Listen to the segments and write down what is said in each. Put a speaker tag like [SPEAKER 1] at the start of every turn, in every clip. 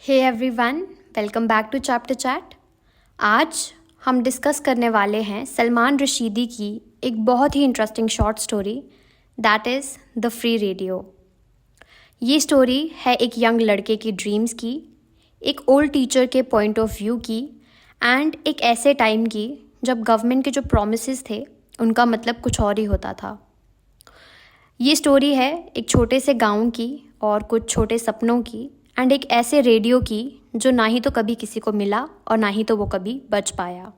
[SPEAKER 1] Hey everyone, welcome back to chapter chat. आज हम discuss करने वाले हैं सलमान रशीदी की एक बहुत ही interesting short story that is the free radio. ये स्टोरी है एक यंग लड़के की ड्रीम्स की, एक ओल्ड टीचर के पॉइंट ऑफ व्यू की एंड एक ऐसे टाइम की जब गवर्नमेंट के जो प्रोमिसेस थे उनका मतलब कुछ और ही होता था। ये स्टोरी है एक छोटे से गांव की और कुछ छोटे सपनों की एंड एक ऐसे रेडियो की जो ना ही तो कभी किसी को मिला और ना ही तो वो कभी बच पाया।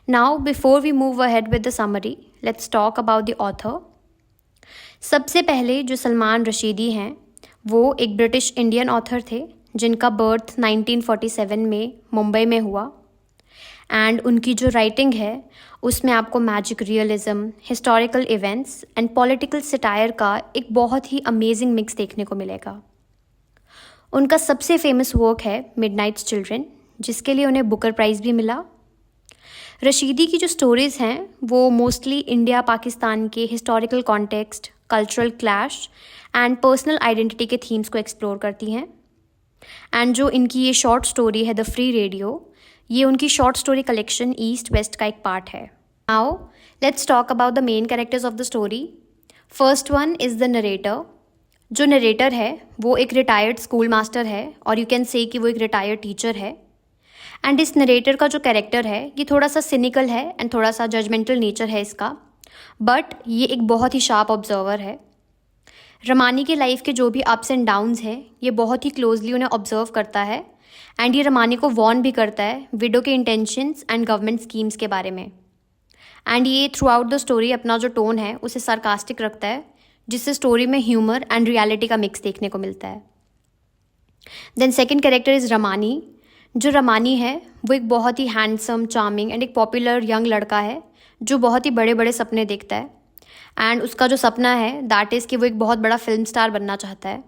[SPEAKER 1] Now before we move ahead with the summary, let's talk about the author. सबसे पहले जो सलमान रशीदी हैं वो एक ब्रिटिश इंडियन ऑथर थे जिनका बर्थ 1947 में मुंबई में हुआ एंड उनकी जो राइटिंग है उसमें आपको magic realism, historical events and political satire का एक बहुत ही अमेजिंग मिक्स देखने को मिलेगा। उनका सबसे फेमस वर्क है मिडनाइट्स चिल्ड्रन, जिसके लिए उन्हें बुकर प्राइज़ भी मिला। रशीदी की जो स्टोरीज़ हैं वो मोस्टली इंडिया पाकिस्तान के historical context, cultural clash and personal identity के थीम्स को एक्सप्लोर करती हैं। एंड जो इनकी ये शॉर्ट स्टोरी है द फ्री रेडियो, ये उनकी short story collection east west का एक पार्ट है। Now let's talk about the main characters of the story. First one is the narrator. जो नरेटर है वो एक रिटायर्ड स्कूल मास्टर है और यू कैन से कि वो एक रिटायर्ड टीचर है। एंड इस नरेटर का जो कैरेक्टर है ये थोड़ा सा सिनिकल है एंड थोड़ा सा जजमेंटल नेचर है इसका, बट ये एक बहुत ही शार्प ऑब्जर्वर है। रमानी के लाइफ के जो भी अप्स एंड डाउन्स हैं ये बहुत ही क्लोजली उन्हें ऑब्जर्व करता है एंड ये रमानी को वॉर्न भी करता है विडो के इंटेंशंस एंड गवर्नमेंट स्कीम्स के बारे में। एंड ये थ्रू आउट द स्टोरी अपना जो टोन है उसे सार्कास्टिक रखता है, जिससे स्टोरी में ह्यूमर एंड रियलिटी का मिक्स देखने को मिलता है। Then second character is Ramani. जो रमानी है वो एक बहुत ही हैंडसम, चार्मिंग एंड एक पॉपुलर यंग लड़का है जो बहुत ही बड़े बड़े सपने देखता है एंड उसका जो सपना है दैट इज़ कि वो एक बहुत बड़ा फिल्म स्टार बनना चाहता है।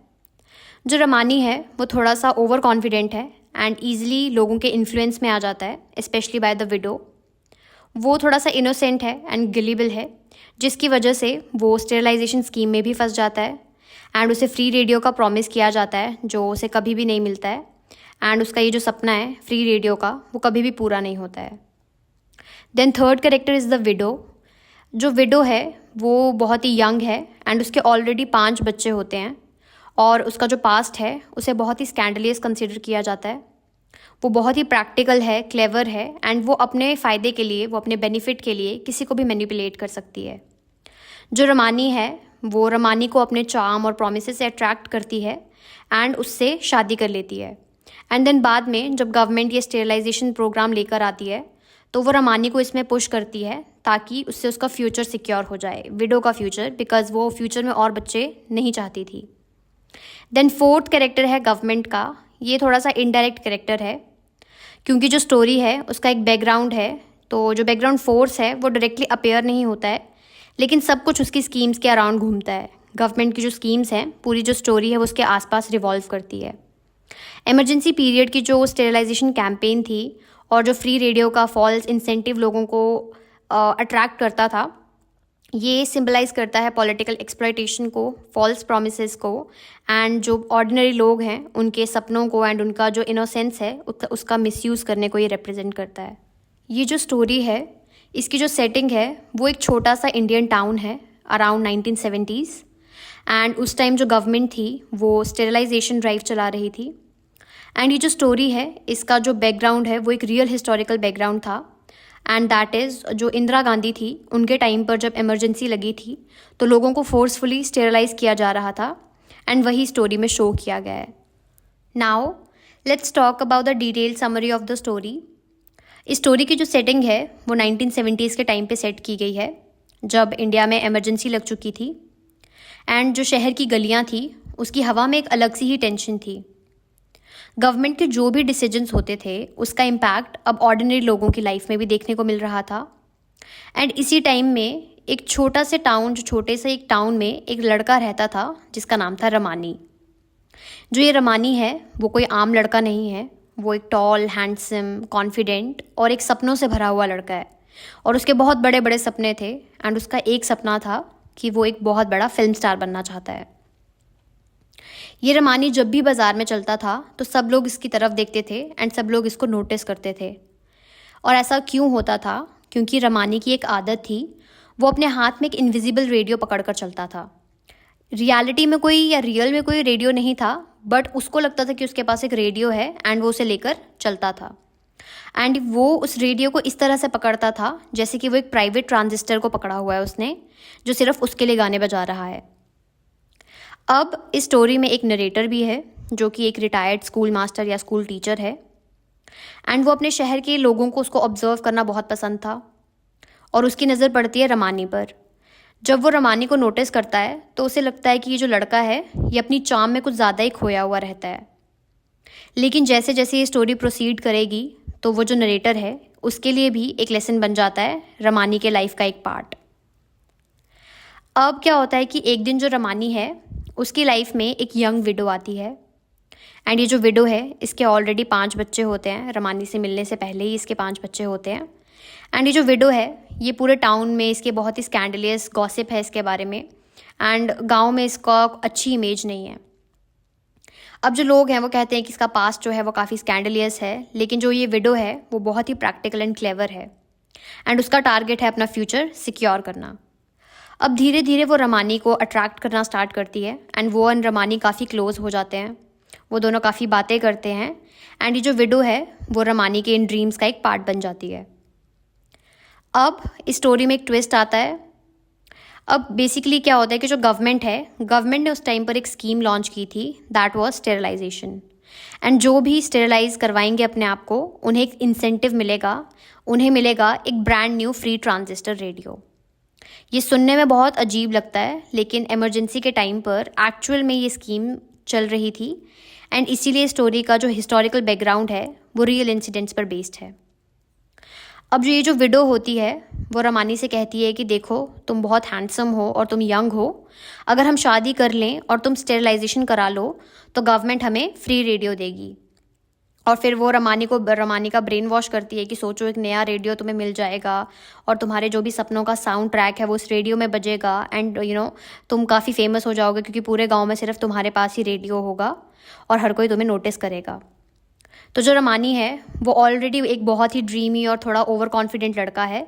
[SPEAKER 1] जो रमानी है वो थोड़ा सा ओवर कॉन्फिडेंट है एंड ईजिली लोगों के इन्फ्लुएंस में आ जाता है, स्पेशली बाय द विडो। वो थोड़ा सा इनोसेंट है एंड गिलिबल है, जिसकी वजह से वो स्टेरिलाइजेशन स्कीम में भी फंस जाता है एंड उसे फ्री रेडियो का प्रॉमिस किया जाता है जो उसे कभी भी नहीं मिलता है एंड उसका ये जो सपना है फ्री रेडियो का वो कभी भी पूरा नहीं होता है। Then third character is the widow. जो विडो है वो बहुत ही यंग है एंड उसके ऑलरेडी 5 बच्चे होते हैं और उसका जो पास्ट है उसे बहुत ही स्कैंडलियस कंसिडर किया जाता है। वो बहुत ही प्रैक्टिकल है, क्लेवर है एंड वो अपने फ़ायदे के लिए, वो अपने बेनिफिट के लिए किसी को भी मैनिपुलेट कर सकती है। जो रमानी है वो रमानी को अपने चार्म और प्रोमिसेस से अट्रैक्ट करती है एंड उससे शादी कर लेती है। एंड देन बाद में जब गवर्नमेंट ये स्टेरिलाइजेशन प्रोग्राम लेकर आती है तो वो रमानी को इसमें पुश करती है ताकि उससे उसका फ्यूचर सिक्योर हो जाए, विडो का फ्यूचर, बिकॉज वो फ्यूचर में और बच्चे नहीं चाहती थी। देन फोर्थ कैरेक्टर है गवर्नमेंट का। ये थोड़ा सा इनडायरेक्ट कैरेक्टर है क्योंकि जो स्टोरी है उसका एक बैकग्राउंड है, तो जो बैकग्राउंड फोर्स है वो डायरेक्टली अपेयर नहीं होता है लेकिन सब कुछ उसकी स्कीम्स के अराउंड घूमता है। गवर्नमेंट की जो स्कीम्स हैं, पूरी जो स्टोरी है वो उसके आसपास रिवॉल्व करती है। इमरजेंसी पीरियड की जो स्टेरिलाइजेशन कैंपेन थी और जो फ्री रेडियो का फॉल्स इंसेंटिव लोगों को अट्रैक्ट करता था, ये सिंबलाइज करता है पॉलिटिकल एक्सप्लॉयटेशन को, फॉल्स प्रोमिसेस को एंड जो ऑर्डिनरी लोग हैं उनके सपनों को एंड उनका जो इनोसेंस है उसका मिसयूज़ करने को ये रिप्रेजेंट करता है। ये जो स्टोरी है इसकी जो सेटिंग है वो एक छोटा सा इंडियन टाउन है अराउंड 1970s एंड उस टाइम जो गवर्नमेंट थी वो स्टेरिलाइजेशन ड्राइव चला रही थी। एंड ये जो स्टोरी है इसका जो बैकग्राउंड है वो एक रियल हिस्टोरिकल बैकग्राउंड था एंड दैट इज़ जो इंदिरा गांधी थी उनके टाइम पर जब इमरजेंसी लगी थी तो लोगों को फोर्सफुली स्टेरिलाइज किया जा रहा था एंड वही स्टोरी में शो किया गया है। Now let's talk about the detail summary of the story. इस स्टोरी की जो सेटिंग है वो 1970s के टाइम पे सेट की गई है जब इंडिया में इमरजेंसी लग चुकी थी एंड जो शहर की गलियां थी उसकी हवा में एक अलग सी ही टेंशन थी। गवर्नमेंट के जो भी डिसीजंस होते थे उसका इम्पैक्ट अब ऑर्डिनरी लोगों की लाइफ में भी देखने को मिल रहा था। एंड इसी टाइम में एक छोटा से टाउन, जो छोटे से एक टाउन में एक लड़का रहता था जिसका नाम था रमानी। जो ये रमानी है वो कोई आम लड़का नहीं है, वो एक टॉल, हैंडसम, कॉन्फिडेंट और एक सपनों से भरा हुआ लड़का है और उसके बहुत बड़े बड़े सपने थे एंड उसका एक सपना था कि वो एक बहुत बड़ा फिल्म स्टार बनना चाहता है। ये रमानी जब भी बाज़ार में चलता था तो सब लोग इसकी तरफ देखते थे एंड सब लोग इसको नोटिस करते थे। और ऐसा क्यों होता था? क्योंकि रमानी की एक आदत थी, वो अपने हाथ में एक इनविजिबल रेडियो पकड़ कर चलता था। रियलिटी में कोई या रियल में कोई रेडियो नहीं था, बट उसको लगता था कि उसके पास एक रेडियो है एंड वो उसे लेकर चलता था। एंड वो उस रेडियो को इस तरह से पकड़ता था जैसे कि वो एक प्राइवेट ट्रांजिस्टर को पकड़ा हुआ है उसने, जो सिर्फ उसके लिए गाने बजा रहा है। अब इस स्टोरी में एक नरेटर भी है जो कि एक रिटायर्ड स्कूल मास्टर या स्कूल टीचर है एंड वो अपने शहर के लोगों को उसको ऑब्जर्व करना बहुत पसंद था और उसकी नज़र पड़ती है रमानी पर। जब वो रमानी को नोटिस करता है तो उसे लगता है कि ये जो लड़का है ये अपनी चार्म में कुछ ज़्यादा ही खोया हुआ रहता है। लेकिन जैसे जैसे ये स्टोरी प्रोसीड करेगी तो वो जो नरेटर है उसके लिए भी एक लेसन बन जाता है, रमानी के लाइफ का एक पार्ट। अब क्या होता है कि एक दिन जो रमानी है उसकी लाइफ में एक यंग विडो आती है एंड ये जो विडो है इसके ऑलरेडी 5 बच्चे होते हैं। रमानी से मिलने से पहले ही इसके 5 बच्चे होते हैं एंड ये जो विडो है ये पूरे टाउन में इसके बहुत ही स्कैंडलियस गॉसिप है इसके बारे में एंड गांव में इसका अच्छी इमेज नहीं है। अब जो लोग हैं वो कहते हैं कि इसका पास्ट जो है वो काफ़ी स्कैंडलियस है, लेकिन जो ये विडो है वो बहुत ही प्रैक्टिकल एंड क्लेवर है एंड उसका टारगेट है अपना फ्यूचर सिक्योर करना। अब धीरे धीरे वो रमानी को अट्रैक्ट करना स्टार्ट करती है एंड वो एंड रमानी काफ़ी क्लोज हो जाते हैं। वो दोनों काफ़ी बातें करते हैं एंड ये जो विडो है वो रमानी के इन ड्रीम्स का एक पार्ट बन जाती है। अब इस स्टोरी में एक ट्विस्ट आता है। अब बेसिकली क्या होता है कि जो गवर्नमेंट ने उस टाइम पर एक स्कीम लॉन्च की थी, दैट वाज स्टेरिलाइजेशन। एंड जो भी स्टेरिलाइज करवाएंगे अपने आप को उन्हें एक इंसेंटिव मिलेगा, उन्हें मिलेगा एक brand new free transistor radio. ये सुनने में बहुत अजीब लगता है, लेकिन इमरजेंसी के टाइम पर एक्चुअल में ये स्कीम चल रही थी एंड इसीलिए स्टोरी का जो हिस्टोरिकल बैकग्राउंड है वो रियल इंसिडेंट्स पर बेस्ड है। अब जो ये जो विडो होती है वो रमानी से कहती है कि देखो तुम बहुत हैंडसम हो और तुम यंग हो, अगर हम शादी कर लें और तुम स्टेरिलाइजेशन करा लो तो गवर्नमेंट हमें फ्री रेडियो देगी। और फिर वो रमानी का ब्रेन वॉश करती है कि सोचो एक नया रेडियो तुम्हें मिल जाएगा और तुम्हारे जो भी सपनों का साउंड ट्रैक है वो उस रेडियो में बजेगा एंड तुम काफ़ी फेमस हो जाओगे क्योंकि पूरे गांव में सिर्फ तुम्हारे पास ही रेडियो होगा और हर कोई तुम्हें नोटिस करेगा। तो जो रमानी है वो ऑलरेडी एक बहुत ही ड्रीमी और थोड़ा ओवर कॉन्फिडेंट लड़का है,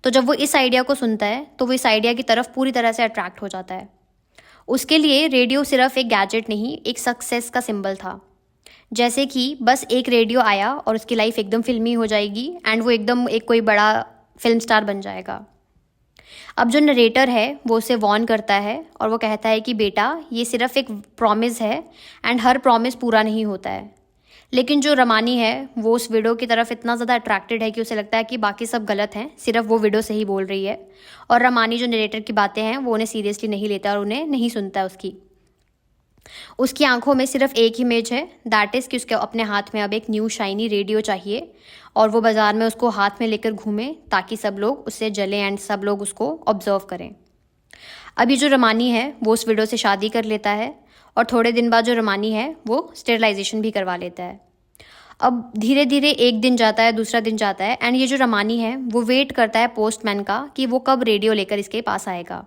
[SPEAKER 1] तो जब वो इस आइडिया को सुनता है तो वो इस आइडिया की तरफ पूरी तरह से अट्रैक्ट हो जाता है। उसके लिए रेडियो सिर्फ एक गैजेट नहीं, एक सक्सेस का सिंबल था। जैसे कि बस एक रेडियो आया और उसकी लाइफ एकदम फिल्मी हो जाएगी एंड वो एकदम एक कोई बड़ा फिल्म स्टार बन जाएगा। अब जो नरेटर है वो उसे वॉर्न करता है और वो कहता है कि बेटा ये सिर्फ एक प्रॉमिस है एंड हर प्रॉमिस पूरा नहीं होता है। लेकिन जो रमानी है वो उस विडो की तरफ इतना ज़्यादा अट्रैक्टेड है कि उसे लगता है कि बाकी सब गलत हैं, सिर्फ वो विडो सही बोल रही है और रमानी जो नरेटर की बातें हैं वो उन्हें सीरियसली नहीं लेता और उन्हें नहीं सुनता। उसकी आंखों में सिर्फ एक इमेज है, दैट इज़ कि उसके अपने हाथ में अब एक न्यू शाइनी रेडियो चाहिए और वो बाज़ार में उसको हाथ में लेकर घूमे ताकि सब लोग उससे जलें एंड सब लोग उसको ऑब्जर्व करें। अभी जो रमानी है वो उस विडो से शादी कर लेता है और थोड़े दिन बाद जो रमानी है वो स्टेरिलाइजेशन भी करवा लेता है। अब धीरे धीरे एक दिन जाता है, दूसरा दिन जाता है एंड ये जो रमानी है वो वेट करता है पोस्टमैन का कि वो कब रेडियो लेकर इसके पास आएगा।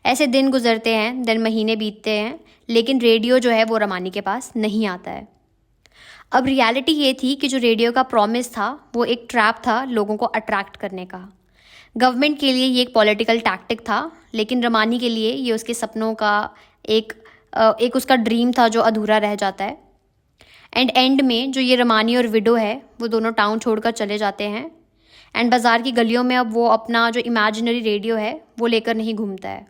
[SPEAKER 1] ऐसे दिन गुजरते हैं, दिन महीने बीतते हैं, लेकिन रेडियो जो है वो रमानी के पास नहीं आता है। अब रियलिटी ये थी कि जो रेडियो का प्रॉमिस था वो एक ट्रैप था लोगों को अट्रैक्ट करने का। गवर्नमेंट के लिए ये एक पॉलिटिकल टैक्टिक था, लेकिन रमानी के लिए ये उसके सपनों का एक उसका ड्रीम था जो अधूरा रह जाता है। एंड में जो ये रमानी और विडो है वो दोनों टाउन छोड़कर चले जाते हैं एंड बाज़ार की गलियों में अब वो अपना जो इमेजिनरी रेडियो है वो लेकर नहीं घूमता है।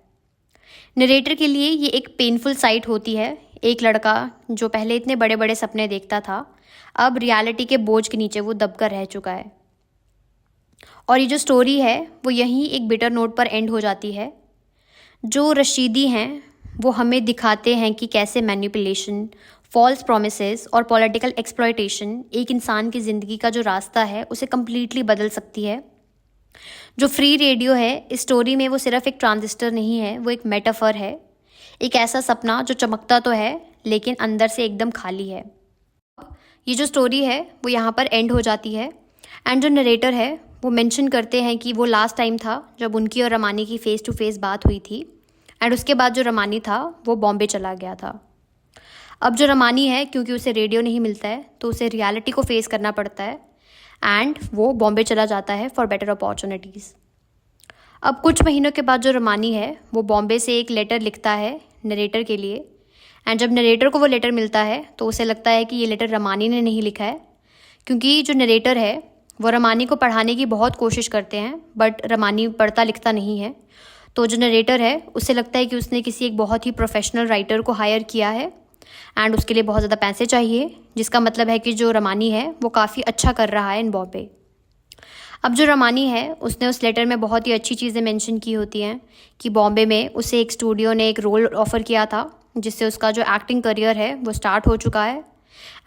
[SPEAKER 1] नरेटर के लिए ये एक पेनफुल साइट होती है। एक लड़का जो पहले इतने बड़े बड़े सपने देखता था अब रियलिटी के बोझ के नीचे वो दबकर रह चुका है। और ये जो स्टोरी है वो यहीं एक बिटर नोट पर एंड हो जाती है। जो रशीदी हैं वो हमें दिखाते हैं कि कैसे मैनिपुलेशन, फॉल्स प्रोमिसेस और पॉलिटिकल एक्सप्लॉयटेशन एक इंसान की ज़िंदगी का जो रास्ता है उसे कम्प्लीटली बदल सकती है। जो फ्री रेडियो है इस स्टोरी में वो सिर्फ एक ट्रांजिस्टर नहीं है, वो एक मेटाफर है, एक ऐसा सपना जो चमकता तो है लेकिन अंदर से एकदम खाली है। ये जो स्टोरी है वो यहाँ पर एंड हो जाती है एंड जो नरेटर है वो मेंशन करते हैं कि वो लास्ट टाइम था जब उनकी और रमानी की फ़ेस टू फेस बात हुई थी एंड उसके बाद जो रमानी था वो बॉम्बे चला गया था। अब जो रमानी है, क्योंकि उसे रेडियो नहीं मिलता है तो उसे रियलिटी को फेस करना पड़ता है एंड वो बॉम्बे चला जाता है फॉर बेटर अपॉर्चुनिटीज़। अब कुछ महीनों के बाद जो रमानी है वो बॉम्बे से एक लेटर लिखता है नरेटर के लिए, एंड जब नरेटर को वो लेटर मिलता है तो उसे लगता है कि ये लेटर रमानी ने नहीं लिखा है, क्योंकि जो नरेटर है वो रमानी को पढ़ाने की बहुत कोशिश करते हैं बट रमानी पढ़ता लिखता नहीं है। तो जो नरेटर है उसे लगता है कि उसने किसी एक बहुत ही प्रोफेशनल राइटर को हायर किया है एंड उसके लिए बहुत ज़्यादा पैसे चाहिए, जिसका मतलब है कि जो रमानी है वो काफ़ी अच्छा कर रहा है इन बॉम्बे। अब जो रमानी है उसने उस लेटर में बहुत ही अच्छी चीज़ें मेंशन की होती हैं कि बॉम्बे में उसे एक स्टूडियो ने एक रोल ऑफ़र किया था जिससे उसका जो एक्टिंग करियर है वो स्टार्ट हो चुका है,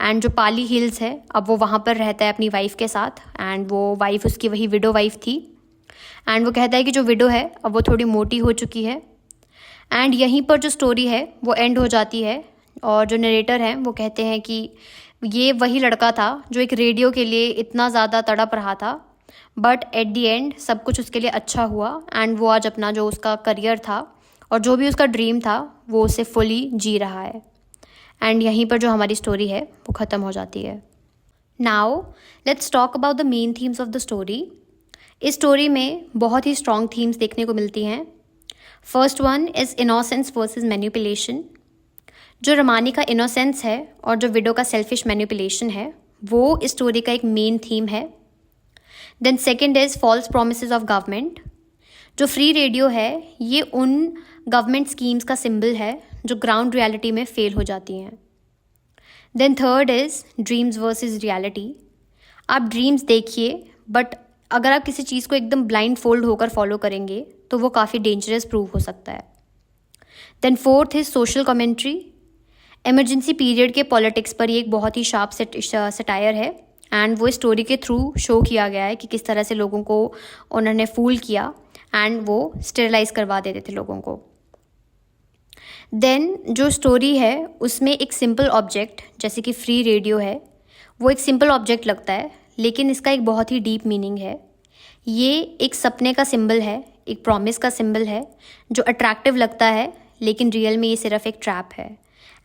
[SPEAKER 1] एंड जो पाली हिल्स है अब वो वहाँ पर रहता है अपनी वाइफ़ के साथ, एंड वो वाइफ़ उसकी वही विडो वाइफ थी। एंड वो कहता है कि जो विडो है अब वो थोड़ी मोटी हो चुकी है, एंड यहीं पर जो स्टोरी है वो एंड हो जाती है। और जो नरेटर हैं वो कहते हैं कि ये वही लड़का था जो एक रेडियो के लिए इतना ज़्यादा तड़प रहा था, बट एट दी एंड सब कुछ उसके लिए अच्छा हुआ एंड वो आज अपना जो उसका करियर था और जो भी उसका ड्रीम था वो उसे फुली जी रहा है। एंड यहीं पर जो हमारी स्टोरी है वो ख़त्म हो जाती है। Now let's talk about the main themes of the story. इस स्टोरी में बहुत ही स्ट्रॉन्ग थीम्स देखने को मिलती हैं। First one is innocence versus manipulation. जो रमानी का इनोसेंस है और जो विडो का सेल्फिश मैनिपुलेशन है वो इस स्टोरी का एक मेन थीम है। Then second is false promises of government. जो फ्री रेडियो है ये उन गवर्नमेंट स्कीम्स का सिंबल है जो ग्राउंड रियलिटी में फेल हो जाती हैं। Then third is dreams versus reality. आप ड्रीम्स देखिए बट अगर आप किसी चीज़ को एकदम ब्लाइंड फोल्ड होकर फॉलो करेंगे तो वो काफ़ी डेंजरस प्रूव हो सकता है। Then fourth is social commentary. Emergency period के पॉलिटिक्स पर ये एक बहुत ही शार्प सटायर है एंड वो स्टोरी के थ्रू शो किया गया है कि किस तरह से लोगों को उन्होंने फूल किया एंड वो स्टेरलाइज करवा देते थे लोगों को। देन जो स्टोरी है उसमें एक सिंपल ऑब्जेक्ट जैसे कि फ्री रेडियो है वो एक सिंपल ऑब्जेक्ट लगता है, लेकिन इसका एक बहुत ही डीप मीनिंग है। ये एक सपने का सिंबल है, एक प्रॉमिस का सिंबल है जो अट्रैक्टिव लगता है, लेकिन रियल में ये सिर्फ एक ट्रैप है।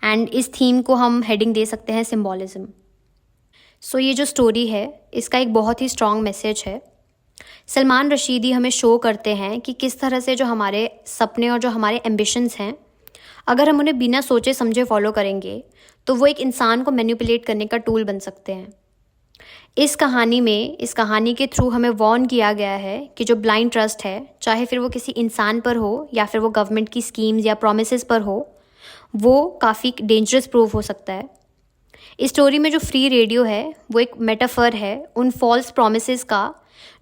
[SPEAKER 1] एंड इस थीम को हम हेडिंग दे सकते हैं सिम्बॉलिज्म। सो ये जो स्टोरी है इसका एक बहुत ही स्ट्रॉन्ग मैसेज है। सलमान रशीदी हमें शो करते हैं कि किस तरह से जो हमारे सपने और जो हमारे एम्बिशंस हैं अगर हम उन्हें बिना सोचे समझे फॉलो करेंगे तो वो एक इंसान को मैनिपुलेट करने का टूल बन सकते हैं। इस कहानी के थ्रू हमें वॉर्न किया गया है कि जो ब्लाइंड ट्रस्ट है, चाहे फिर वो किसी इंसान पर हो या फिर वो गवर्नमेंट की स्कीम्स या प्रोमिसेस पर हो, वो काफ़ी डेंजरस प्रूव हो सकता है। इस स्टोरी में जो फ्री रेडियो है वो एक मेटाफर है उन फॉल्स प्रोमिसेस का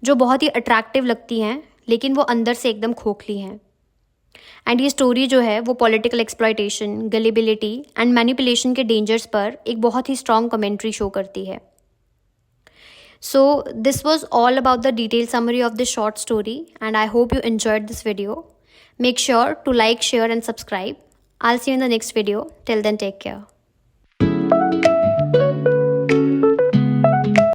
[SPEAKER 1] जो बहुत ही अट्रैक्टिव लगती हैं लेकिन वो अंदर से एकदम खोखली हैं। एंड ये स्टोरी जो है वो पॉलिटिकल एक्सप्लॉयटेशन, गलिबिलिटी एंड मैनिपुलेशन के डेंजर्स पर एक बहुत ही स्ट्रॉन्ग कमेंट्री शो करती है। So this was all about the detailed summary of this short story and I hope you enjoyed this video. Make sure to like, share and subscribe. I'll see you in the next video. Till then, take care.